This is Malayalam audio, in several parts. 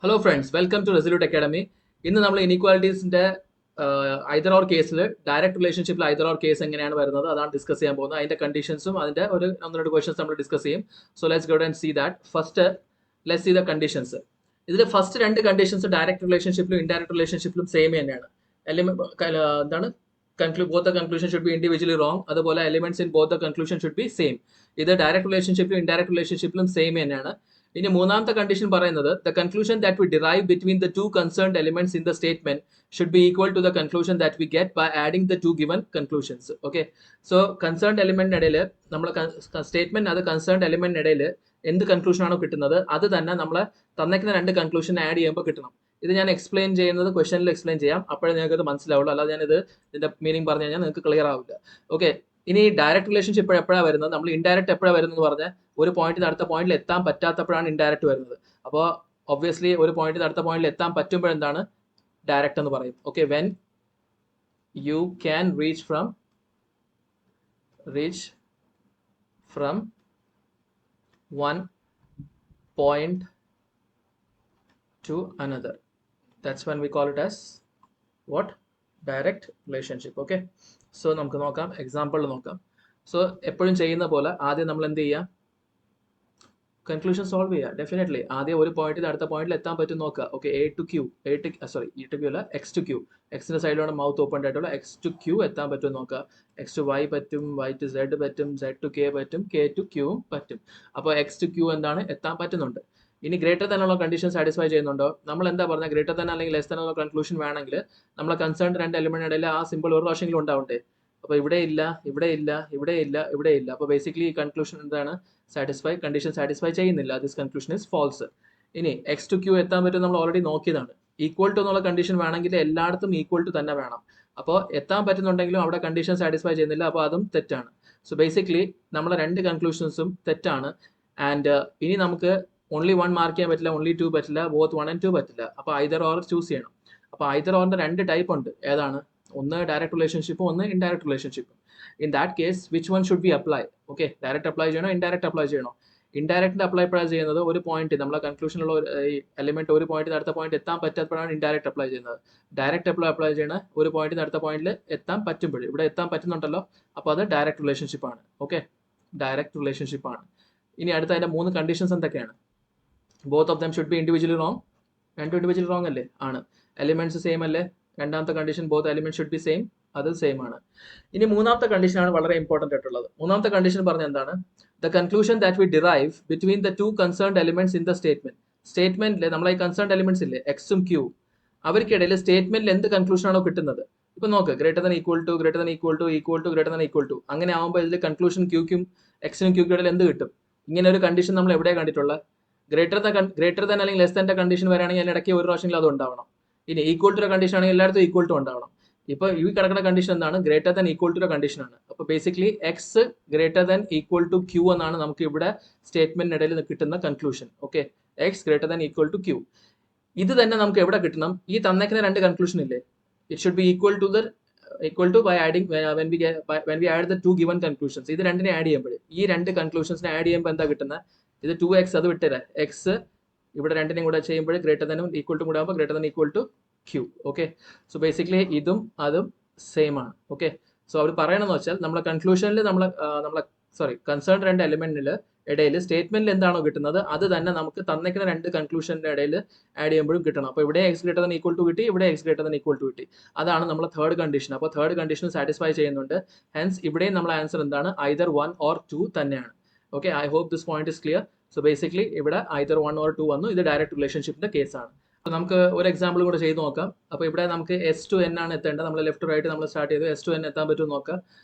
Hello friends, welcome to resolute academy. ഇന്ന് നമ്മൾ ഇനീക്വാലിറ്റീസിന്റെ ഐദർ ഓർ കേസിൽ ഡയറക്റ്റ് റിലേഷൻഷിപ്പിൽ ഐദർ ഓർ കേസ് എങ്ങനെയാണ് വരുന്നത് അതാണ് ഡിസ്കസ് ചെയ്യാൻ പോകുന്നത്. അതിന്റെ കണ്ടീഷൻസും അതിന്റെ ഒരു ഒന്ന് രണ്ട് ക്വസ്റ്റൻസ് നമ്മൾ ഡിസ്കസ് ചെയ്യും. So let's go and see that. First let's see the conditions. ഇതിൽ ഫസ്റ്റ് രണ്ട് കണ്ടീഷൻസ് ഡയറക്റ്റ് റിലേഷൻഷിപ്പിലും ഇൻഡയറക്റ്റ് റിലേഷൻഷിപ്പിലും സെയിം തന്നെയാണ്. എന്താണ് both the conclusion should be individually wrong. അതുപോലെ elements in both the conclusion should be same. ഇത് ഡയറക്റ്റ് റിലേഷൻഷിപ്പിലും ഇൻഡയറക്റ്റ് റിലേഷൻഷിപ്പിലും സെയിം തന്നെയാണ്. ഇനി മൂന്നാമത്തെ കണ്ടീഷൻ പറയുന്നത് the conclusion that we derive between the two concerned elements in the statement should be equal to the conclusion that we get by adding the two given conclusions. Okay, so concerned എലിമെന്റിനിടയിൽ നമ്മൾ സ്റ്റേറ്റ്മെന്റ് അത് കൺസേൺഡ് എലിമെന്റിനിടയിൽ എന്ത് കൺക്ലൂഷൻ ആണോ കിട്ടുന്നത് അത് തന്നെ നമ്മൾ തന്നേക്കുന്ന രണ്ട് കൺക്ലൂഷൻ ആഡ് ചെയ്യുമ്പോൾ കിട്ടണം. ഇത് ഞാൻ എക്സ്പ്ലെയിൻ ചെയ്യുന്നത് ക്വസ്റ്റനിൽ എക്സ്പ്ലെയിൻ ചെയ്യാം, അപ്പോഴേ നിങ്ങൾക്ക് അത് മനസ്സിലാവുള്ളൂ. അല്ലാതെ ഞാനിത് ഇതിന്റെ മീനിങ് പറഞ്ഞു കഴിഞ്ഞാൽ നിങ്ങൾക്ക് ക്ലിയർ ആവില്ല. ഓക്കെ, ഇനി ഡയറക്റ്റ് റിലേഷൻഷിപ്പ് എപ്പോഴാണ് വരുന്നത്, നമ്മൾ ഇൻഡയറക്റ്റ് എപ്പോഴാണ് വരുന്നത് എന്ന് പറഞ്ഞാൽ ഒരു പോയിന്റിൽ അടുത്ത പോയിന്റിൽ എത്താൻ പറ്റാത്തപ്പോഴാണ് ഇൻഡയറക്റ്റ് വരുന്നത്. അപ്പോൾ ഒബ്വിയസ്ലി ഒരു പോയിന്റിൽ അടുത്ത പോയിന്റിൽ എത്താൻ പറ്റുമ്പോഴെന്താണ് ഡയറക്റ്റ് എന്ന് പറയും. Okay, when you can reach from one point to another, that's when we call it as what? Direct relationship. Okay, so നമുക്ക് നോക്കാം, എക്സാമ്പിൾ നോക്കാം. സോ എപ്പോഴും ചെയ്യുന്ന പോലെ ആദ്യം നമ്മൾ എന്ത് ചെയ്യാം, കൺക്ലൂഷൻ സോൾവ് ചെയ്യുക. ഡെഫിനറ്റ്ലി ആദ്യം ഒരു പോയിന്റിൽ അടുത്ത പോയിന്റിൽ എത്താൻ പറ്റും നോക്കുക. ഓക്കെ, എ ടു ക്യൂ അല്ല എക്സ് ടു ക്യൂ, എക്സിന്റെ സൈഡിലാണ് മൗത്ത് ഓപ്പൺ ആയിട്ടുള്ള എക്സ് ടു ക്യൂ എത്താൻ പറ്റും നോക്കുക. എക്സ് ടു വൈ പറ്റും, വൈ ടു സെഡ് പറ്റും, സെഡ് ടു കെ പറ്റും, കെ ടു ക്യൂവും പറ്റും. അപ്പോൾ എക്സ് ടു ക്യൂ എന്താണ് എത്താൻ പറ്റുന്നുണ്ട്. ഇനി ഗ്രേറ്റർ ദാൻ ഉള്ള കണ്ടീഷൻ സാറ്റിസ്ഫൈ ചെയ്യുന്നുണ്ടോ? നമ്മൾ എന്താ പറഞ്ഞാൽ ഗ്രേറ്റർ ദാൻ അല്ലെങ്കിൽ ലെസ് ദാൻ ഉള്ള കൺക്ലൂഷൻ വേണമെങ്കിൽ നമ്മളെ കൺസേൺഡ് രണ്ട് എലിമെന്റ് ഇടയിൽ ആ സിമ്പിൾ ഒരു പ്രാവശ്യമെങ്കിലും ഉണ്ടാവണ്ടേ. അപ്പോൾ ഇവിടെ ഇല്ല, ഇവിടെ ഇല്ല, ഇവിടെ ഇല്ല, ഇവിടെ ഇല്ല. അപ്പോൾ ബേസിക്കലി ഈ കൺക്ലൂഷൻ എന്താണ്, കണ്ടീഷൻ സാറ്റിസ്ഫൈ ചെയ്യുന്നില്ല. This conclusion is false. ഇനി എക്സ് ടു ക്യൂ എത്താൻ പറ്റും നമ്മൾ ഓൾറെഡി നോക്കിയതാണ്. ഈക്വൽ ടു എന്നുള്ള കണ്ടീഷൻ വേണമെങ്കിൽ എല്ലായിടത്തും ഈക്വൽ ടു തന്നെ വേണം. അപ്പോൾ എത്താൻ പറ്റുന്നുണ്ടെങ്കിലും അവിടെ കണ്ടീഷൻ സാറ്റിസ്ഫൈ ചെയ്യുന്നില്ല, അപ്പോൾ അതും തെറ്റാണ്. സോ ബേസിക്കലി നമ്മളെ രണ്ട് കൺക്ലൂഷൻസും തെറ്റാണ്. ആൻഡ് ഇനി നമുക്ക് ഓൺലി വൺ മാർക്ക് ചെയ്യാൻ പറ്റില്ല, ഓൺലി ടു പറ്റില്ല, ബോത്ത് 1 and 2 പറ്റില്ല. അപ്പോൾ ഐദർ ഓർ ചൂസ് ചെയ്യണം. അപ്പോൾ ഐദർ ഓറിന്റെ രണ്ട് ടൈപ്പ് ഉണ്ട്. ഏതാണ്? ഒന്ന് ഡയറക്റ്റ് റിലേഷൻഷിപ്പും ഒന്ന് ഇൻഡയറക്റ്റ് റിലേഷൻഷിപ്പും. In that case which one should be apply? Okay, direct apply ചെയ്യണോ ഇൻഡയറക്റ്റ് അപ്ലൈ ചെയ്യണോ? ഇൻഡയറക്റ്റ് അപ്ലൈ എപ്പോഴാണ് ചെയ്യുന്നത്? ഒരു പോയിന്റ് നമ്മളെ കൺക്ലൂഷനുള്ള എലിമെന്റ് ഒരു പോയിന്റ് അടുത്ത പോയിന്റ് എത്താൻ പറ്റാത്തപ്പോഴാണ് ഇൻഡയറക്റ്റ് അപ്ലൈ ചെയ്യുന്നത്. ഡയറക്റ്റ് അപ്ലൈ ചെയ്യണ ഒരു പോയിന്റ് അടുത്ത പോയിന്റിൽ എത്താൻ പറ്റുമ്പോഴും, ഇവിടെ എത്താൻ പറ്റുന്നുണ്ടല്ലോ, അപ്പോൾ അത് ഡയറക്റ്റ് റിലേഷൻഷിപ്പ് ആണ്. ഓക്കെ, ഡയറക്റ്റ് റിലേഷൻഷിപ്പ് ആണ്. ഇനി അടുത്ത അതിന്റെ മൂന്ന് കണ്ടീഷൻസ് എന്തൊക്കെയാണ്? Both of them should be individually wrong. രണ്ടും ഇൻഡിവിജ്വലി റോങ് അല്ലേ? ആണ്. എലിമെന്റ്സ് സെയിം അല്ലേ? രണ്ടാമത്തെ condition both element should be same, അത് സെയിം ആണ്. ഇനി മൂന്നാമത്തെ കണ്ടീഷനാണ് വളരെ ഇമ്പോർട്ടന്റ് ആയിട്ടുള്ളത്. മൂന്നാമത്തെ കണ്ടീഷൻ പറഞ്ഞ എന്താണ്? The conclusion that we derive between the two concerned elements in the statement. സ്റ്റേറ്റ്മെന്റിൽ നമ്മളെ ഈ കൺസേൺഡ് എലിമെന്റ്സ് ഇല്ലേ, എക്സും ക്യൂ, അവർക്കിടയിൽ സ്റ്റേറ്റ്മെന്റിൽ എന്ത് കൺക്ലൂഷൻ ആണോ കിട്ടുന്നത്, ഇപ്പൊ നോക്ക്, greater than equal to, greater than equal to, equal to, greater than equal to, അങ്ങനെ ആകുമ്പോൾ ഇതിൽ കൺക്ലൂഷൻ ക്യൂക്കും എക്സിനും ക്യൂക്കും ഇടയിൽ എന്ത് കിട്ടും? ഇങ്ങനെ ഒരു കണ്ടീഷൻ നമ്മൾ എവിടെയാണ് കണ്ടിട്ടുള്ളത്? ഗ്രേറ്റർ ദാൻ അല്ലെങ്കിൽ ലെസ് ദാൻ്റെ കണ്ടീഷൻ വരാണെങ്കിൽ അതിന് ഇടയ്ക്ക് ഒരു പ്രാവശ്യമെങ്കിലും അത് ഉണ്ടാവണം. ഇനി ഈക്വൽ ടു കണ്ടീഷൻ ആണെങ്കിൽ എല്ലായിടത്തും ഈക്വൽ ടു ഉണ്ടാവണം. ഇപ്പോൾ ഈ കിടക്കുന്ന കണ്ടീഷൻ എന്താണ്? Greater than equal to condition ആണ്. അപ്പോൾ basically X greater than equal to Q എന്നാണ് നമുക്ക് ഇവിടെ സ്റ്റേറ്റ്മെന്റിനിടയിൽ കിട്ടുന്ന conclusion. Okay, X greater than equal to Q. ഇത് തന്നെ നമുക്ക് എവിടെ കിട്ടണം? ഈ തന്നേക്കുന്ന രണ്ട് കൺക്ലൂഷൻ ഇല്ലേ, it should be equal to by adding when we add the two given conclusions. ഇത് രണ്ടിനെ ആഡ് ചെയ്യുമ്പോൾ, ഈ രണ്ട് കൺക്ലൂഷൻസിനെ ആഡ് ചെയ്യുമ്പോൾ എന്താ കിട്ടുന്നത്? ഇത് 2x, അത് വിട്ടേരാ, എക്സ് ഇവിടെ രണ്ടിനെയും കൂടെ ചെയ്യുമ്പോൾ ഗ്രേറ്റർ ദാനും ഈക്വൽ ടു കൂടെ ആകുമ്പോൾ greater than equal to Q. Okay, so basically ഇതും അതും സെയിം ആണ്. ഓക്കെ, സോ അവർ പറയണമെന്ന് വെച്ചാൽ നമ്മളെ കൺക്ലൂഷനിൽ നമ്മളെ കൺസേൺ രണ്ട് എലിമെന്റിൽ ഇടയിൽ സ്റ്റേറ്റ്മെന്റിൽ എന്താണോ കിട്ടുന്നത് അത് തന്നെ നമുക്ക് തന്നേക്കുന്ന രണ്ട് കൺക്ലൂഷന്റെ ഇടയിൽ ആഡ് ചെയ്യുമ്പോഴും കിട്ടണം. അപ്പോൾ ഇവിടെ X greater than equal to കിട്ടി, ഇവിടെ X greater than equal to കിട്ടി. അതാണ് നമ്മളെ തേർഡ് കണ്ടീഷൻ. അപ്പോൾ തേർഡ് കണ്ടീഷൻ സാറ്റിസ്ഫൈ ചെയ്യുന്നുണ്ട്. ഹെൻസ് ഇവിടെയും നമ്മളെ ആൻസർ എന്താണ്? ഐദർ 1 or 2 തന്നെയാണ്. Okay, I hope this point is clear. So basically ഇവിടെ ഐദർ 1 or 2 വന്നു. ഇത് ഡയറക്റ്റ് റിലേഷൻഷിപ്പിന്റെ കേസാണ്. അപ്പോൾ നമുക്ക് ഒരു എക്സാമ്പിൾ കൂടെ ചെയ്ത് നോക്കാം. അപ്പോൾ ഇവിടെ നമുക്ക് എസ് ടു എൻ ആണ് എത്തേണ്ടത്. നമ്മൾ ലെഫ്റ്റ് റൈറ്റ് നമ്മൾ സ്റ്റാർട്ട് ചെയ്തു. എസ് ടു എൻ എത്താൻ പറ്റുമെന്ന് നോക്കാം.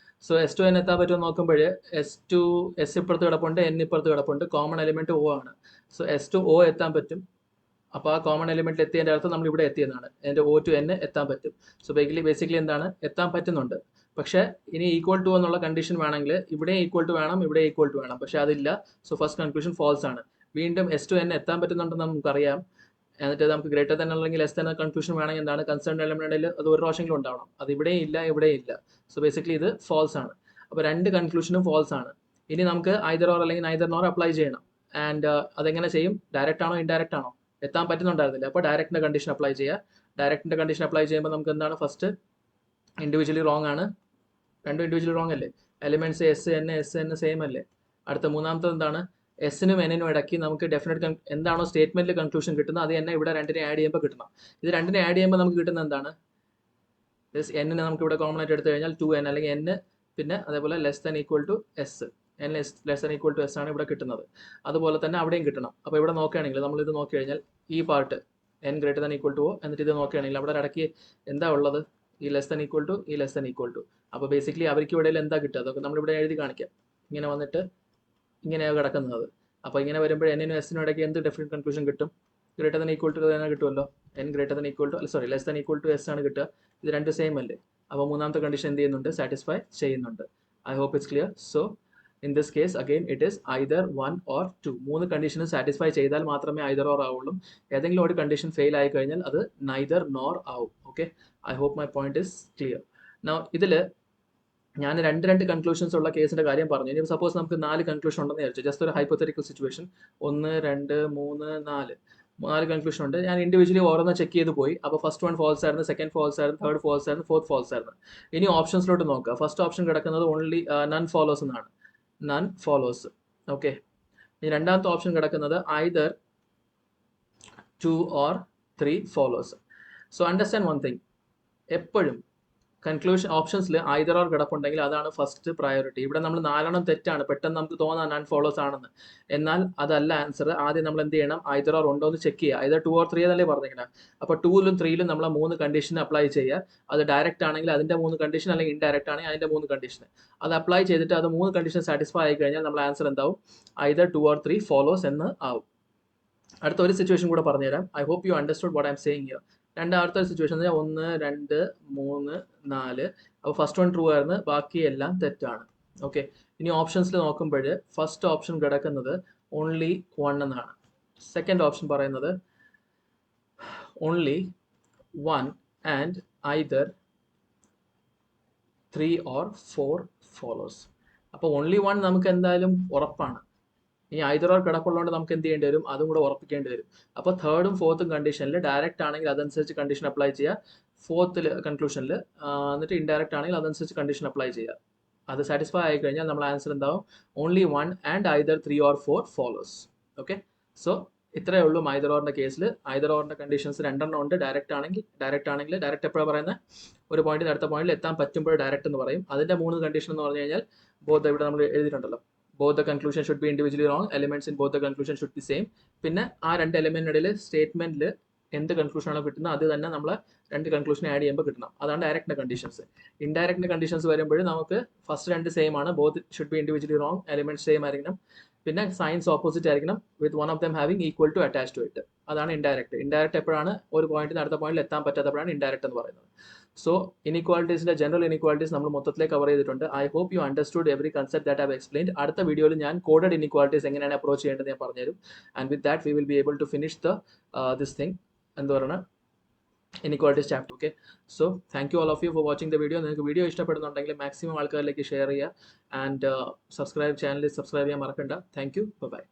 സോ എസ് ടു എൻ എത്താൻ പറ്റുമെന്ന് നോക്കുമ്പോൾ എസ് ഇപ്പുറത്ത് കിടപ്പുണ്ട്, എൻ ഇപ്പുറത്ത് കിടപ്പുണ്ട്, കോമൺ എലിമെന്റ് ഒ ആണ്. സോ എസ് ടു ഒ എത്താൻ പറ്റും. അപ്പോൾ ആ കോമൺ എലിമെന്റിൽ എത്തിയതിൻ്റെ അർത്ഥം നമ്മൾ ഇവിടെ എത്തിയതാണ്. എൻ്റെ ഒ ടു എൻ എത്താൻ പറ്റും. സോ ബേസിക്കലി എന്താണ്? എത്താൻ പറ്റുന്നുണ്ട്. പക്ഷേ ഇനി ഈക്വൽ ടു എന്നുള്ള കണ്ടീഷൻ വേണമെങ്കിൽ ഇവിടെ ഈക്വൽ ടു വേണം, ഇവിടെ ഈക്വൽ ടു വേണം. പക്ഷേ അതില്ല. സോ ഫസ്റ്റ് കൺക്ലൂഷൻ ഫാൾസ് ആണ്. വീണ്ടും എസ് ടു എൻ എത്താൻ പറ്റുന്നുണ്ടെന്ന് നമുക്കറിയാം. എന്നിട്ട് നമുക്ക് ഗ്രേറ്റർ ദാൻ അല്ലെങ്കിൽ ലെസ് ദാൻ കൺക്ലൂഷൻ വേണമെങ്കിൽ എന്താണ്? കൺസേൺ എലിമെന്റിൽ അത് ഒരു പ്രാവശ്യമെങ്കിലും ഉണ്ടാവണം. അത് ഇവിടെയും ഇല്ല, ഇവിടെയും ഇല്ല. സോ ബേസിക്കലി ഇത് ഫാൾസ് ആണ്. അപ്പോൾ രണ്ട് കൺക്ലൂഷനും ഫാൾസ് ആണ്. ഇനി നമുക്ക് ഐദർ ഓർ അല്ലെങ്കിൽ നൈദർ നോർ അപ്ലൈ ചെയ്യണം. ആൻഡ് അതെങ്ങനെ ചെയ്യും? ഡയറക്റ്റ് ആണോ ഇൻഡയറക്റ്റ് ആണോ? എത്താൻ പറ്റുന്നുണ്ടായിരുന്നില്ല. അപ്പോൾ ഡയറക്റ്റിൻ്റെ കണ്ടീഷൻ അപ്ലൈ ചെയ്യുക. ഡയറക്റ്റിൻ്റെ കണ്ടീഷൻ അപ്ലൈ ചെയ്യുമ്പോൾ നമുക്ക് എന്താണ് ഫസ്റ്റ് ഇൻഡിവിജ്വലി റോങ് ആണ്, രണ്ടും ഇൻഡിവിജ്വലി റോങ് അല്ലേ. എലിമെന്റ്സ് എസ് എൻ സെയിം അല്ലേ. അടുത്ത മൂന്നാമത്തെ എന്താണ്, എസിനും എന്നിനും ഇടയ്ക്ക് നമുക്ക് ഡെഫിനറ്റ് എന്താണോ സ്റ്റേറ്റ്മെന്റിൽ കൺക്ലൂഷൻ കിട്ടുന്നത് അത് തന്നെ ഇവിടെ രണ്ടിനെ ആഡ് ചെയ്യുമ്പോൾ കിട്ടണം. ഇത് രണ്ടിനെ ആഡ് ചെയ്യുമ്പോൾ നമുക്ക് കിട്ടുന്നത് എന്താണ്, എന്നിനെ നമുക്ക് ഇവിടെ കോമൺ ആയിട്ട് എടുത്തു കഴിഞ്ഞാൽ 2n അല്ലെങ്കിൽ n, പിന്നെ അതേപോലെ less than equal to S, n less than equal to S ആണ് ഇവിടെ കിട്ടുന്നത്. അതുപോലെ തന്നെ അവിടെയും കിട്ടണം. അപ്പോൾ ഇവിടെ നോക്കുകയാണെങ്കിൽ നമ്മൾ ഇത് നോക്കി കഴിഞ്ഞാൽ ഈ part n greater than equal to O, എന്നിട്ട് ഇത് നോക്കുകയാണെങ്കിൽ അവിടെ ഇടയ്ക്ക് എന്താ ഉള്ളത്, ഈ ലെസ് ദാൻ ഈക്വൽ ടു, ഈ ലെസ് ദാൻ ഈക്വൽ ടു. അപ്പോൾ ബേസിക്കലി അവർക്ക് ഇടയിൽ എന്താ കിട്ടുക, അതൊക്കെ നമ്മളിവിടെ എഴുതി കാണിക്കാം. ഇങ്ങനെ വന്നിട്ട് ഇങ്ങനെയാണ് കിടക്കുന്നത്. അപ്പോൾ ഇങ്ങനെ വരുമ്പോൾ എന്നിനും എസിനും ഇടയ്ക്ക് എന്ത് ഡെഫിനറ്റ് കൺക്ലൂഷൻ കിട്ടും, ഗ്രേറ്റർ ദാൻ ഈക്വൽ ടു തന്നെ കിട്ടുമല്ലോ. n greater than equal to sorry less than equal to S ആണ് കിട്ടുക. ഇത് രണ്ട് സെയിം അല്ലേ. അപ്പോൾ മൂന്നാമത്തെ കണ്ടീഷൻ എന്ത് ചെയ്യുന്നുണ്ട്, സാറ്റിസ്ഫൈ ചെയ്യുന്നുണ്ട്. I hope it's clear. So in this case again it is either 1 or 2. മൂന്ന് കണ്ടീഷനും സാറ്റിസ്ഫൈ ചെയ്താൽ മാത്രമേ ഐദർ ഓർ ആവുള്ളൂ. ഏതെങ്കിലും ഒരു കണ്ടീഷൻ ഫെയിൽ ആയി കഴിഞ്ഞാൽ അത് നൈദർ നോർ ആവും. Okay, I hope my point is clear. Now ഇതിൽ ഞാൻ രണ്ട് കൺക്ലൂഷൻസ് ഉള്ള കേസിന്റെ കാര്യം പറഞ്ഞു. ഇനി സപ്പോസ് നമുക്ക് 4 കൺക്ലൂഷൻ ഉണ്ടെന്ന് വിചാരിച്ചു, ജസ്റ്റ് ഒരു ഹൈപ്പോത്തറ്റിക്കൽ സിറ്റുവേഷൻ. 1 2 3 4 കൺക്ലൂഷൻ ഉണ്ട്. ഞാൻ ഇൻഡിവിജ്വലി ഓരോന്ന് ചെക്ക് ചെയ്ത് പോയി. അപ്പോൾ ഫസ്റ്റ് വൺ ഫോൾസ് ആയിരുന്നു, സെക്കൻഡ് ഫോൾസ് ആയിരുന്നു, തേർഡ് ഫോൾസ് ആയിരുന്നു, ഫോർത്ത് ഫോൾസ് ആയിരുന്നു. ഇനി ഓപ്ഷൻസിലോട്ട് നോക്കുക. ഫസ്റ്റ് ഓപ്ഷൻ കിടക്കുന്നത് ഓൺലി നൺ ഫോളോസ് എന്നാണ്, നൺ ഫോളോസ്. ഓക്കെ, ഇനി രണ്ടാമത്തെ ഓപ്ഷൻ കിടക്കുന്നത് either 2 or 3 follows. So understand one thing, എപ്പോഴും കൺക്ലൂഷൻ ഓപ്ഷൻസിൽ ഐദർ ഓർ കിടപ്പുണ്ടെങ്കിൽ അതാണ് ഫസ്റ്റ് പ്രയോറിറ്റി. ഇവിടെ നമ്മൾ 4 തെറ്റാണ്, പെട്ടെന്ന് നമുക്ക് തോന്നാൻ നൺ ഫോളോസ് ആണെന്ന്. എന്നാൽ അതല്ല ആൻസർ. ആദ്യം നമ്മൾ എന്ത് ചെയ്യണം, ഐദർ ഓർ ഉണ്ടോ എന്ന് ചെക്ക് ചെയ്യുക. ഐദർ 2 or 3 എന്നല്ലേ പറഞ്ഞിരിക്കണം. അപ്പോൾ 2ലും 3ലും നമ്മൾ 3 കണ്ടീഷൻ അപ്ലൈ ചെയ്യുക. അത് ഡയറക്റ്റ് ആണെങ്കിൽ അതിൻ്റെ 3 കണ്ടീഷൻ, അല്ലെങ്കിൽ ഇൻഡയറക്റ്റ് ആണെങ്കിൽ അതിൻ്റെ 3 കണ്ടീഷൻ. അത് അപ്ലൈ ചെയ്തിട്ട് അത് 3 കണ്ടീഷൻ സാറ്റിസ്ഫൈ ആയി കഴിഞ്ഞാൽ നമ്മൾ ആൻസർ എന്താവും, ഐദർ 2 or 3 ഫോളോസ് എന്ന് ആവും. അടുത്ത ഒരു സിറ്റുവേഷൻ കൂടെ പറഞ്ഞുതരാം. I hope you understood what I am saying here. രണ്ടാമത്തെ സിറ്റുവേഷൻ 1 2 3 4. അപ്പോൾ ഫസ്റ്റ് വൺ ട്രൂ ആയിരുന്നു, ബാക്കി എല്ലാം തെറ്റാണ്. ഓക്കെ, ഇനി ഓപ്ഷൻസിൽ നോക്കുമ്പോൾ ഫസ്റ്റ് ഓപ്ഷൻ കിടക്കുന്നത് ഓൺലി 1 എന്നാണ്. സെക്കൻഡ് ഓപ്ഷൻ പറയുന്നത് only 1 and either 3 or 4 follows. അപ്പോൾ ഓൺലി 1 നമുക്ക് എന്തായാലും ഉറപ്പാണ്. ഇനി ഐദർ ഓർ കിടപ്പുള്ളതുകൊണ്ട് നമുക്ക് എന്ത് ചെയ്യേണ്ടി വരും, അതും കൂടെ ഉറപ്പിക്കേണ്ടി വരും. അപ്പോൾ തേർഡും ഫോർത്തും കണ്ടീഷനിൽ ഡയറക്റ്റ് ആണെങ്കിൽ അതനുസരിച്ച് കണ്ടീഷൻ അപ്ലൈ ചെയ്യുക. ഫോർത്തിൽ കൺക്ലൂഷനിൽ എന്നിട്ട് ഇൻഡയറക്റ്റ് ആണെങ്കിൽ അതനുസരിച്ച് കണ്ടീഷൻ അപ്ലൈ ചെയ്യുക. അത് സാറ്റിസ്ഫൈ ആയി കഴിഞ്ഞാൽ നമ്മൾ ആൻസർ എന്താവും, only 1 and either 3 or 4 follows. Okay, so ഇത്രയേ ഉള്ളൂ ഐദർ ഓറിൻ്റെ കേസിൽ. ഐദർ ഓറിൻ്റെ കണ്ടീഷൻസ് 2 ഉണ്ട്. ഡയറക്റ്റ് ആണെങ്കിൽ ഡയറക്റ്റ് എപ്പോഴാണ് പറയുന്നത്, ഒരു പോയിന്റിൽ അടുത്ത പോയിന്റിൽ എത്താൻ പറ്റുമ്പോൾ ഡയറക്റ്റ് എന്ന് പറയും. അതിൻ്റെ 3 കണ്ടീഷൻ എന്ന് പറഞ്ഞു കഴിഞ്ഞാൽ ബോത്ത് ഇവിടെ നമ്മൾ എഴുതിയിട്ടുണ്ടല്ലോ. both the conclusion should be individually wrong, elements in both the conclusion should be same. പിന്നെ ആ 2 എലിമെന്റിനിടയിൽ സ്റ്റേറ്റ്മെന്റിൽ എന്ത് കൺക്ലൂഷൻ ആണോ കിട്ടുന്നത് അത് തന്നെ നമ്മൾ 2 കൺക്ലൂഷൻ ആഡ് ചെയ്യുമ്പോൾ കിട്ടണം. അതാണ് ഡയറക്റ്റിന്റെ കണ്ടീഷൻസ്. ഇൻഡയറക്റ്റിന്റെ കണ്ടീഷൻസ് വരുമ്പോൾ നമുക്ക് ഫസ്റ്റ് 2 സെയിം ആണ്, both should be individually wrong, element same ആയിരിക്കണം, പിന്നെ സൈൻസ് ഓപ്പോസിറ്റ് ആയിരിക്കണം, with one of them having equal to attach to it. അതാണ് ഇൻഡയറക്റ്റ്. ഇൻഡയറക്റ്റ് എപ്പോഴാണ് ഒരു പോയിന്റിൽ അടുത്ത പോയിന്റിൽ എത്താൻ പറ്റാത്തപ്പോഴാണ് ഇൻഡയറക്റ്റ് എന്ന് പറയുന്നത്. സോ ഇനിക്വാളിറ്റീസിന്റെ ജനറൽ ഇനിക്വാളിറ്റീസ് നമ്മൾ മൊത്തത്തിലേ കവർ ചെയ്തിട്ടുണ്ട്. I hope you understood every concept that have explained. അടുത്ത വീഡിയോയിൽ ഞാൻ കോഡഡ് ഇനിക്വാളിറ്റീസ് എങ്ങനെയാണ് അപ്രോച്ച് ചെയ്യേണ്ടത് ഞാൻ പറഞ്ഞുതരും. And with that we will be able to finish this thing, എന്താ പറയുക, inequalities chapter. Okay, so thank you all of you for watching the video. നിങ്ങൾക്ക് വീഡിയോ ഇഷ്ടപ്പെടുന്നുണ്ടെങ്കിൽ മാക്സിമം ആൾക്കാരിലേക്ക് ഷെയർ ചെയ്യുക. ആൻഡ് ചാനൽ സബ്സ്ക്രൈബ് ചെയ്യാൻ മറക്കണ്ട. Thank you, by.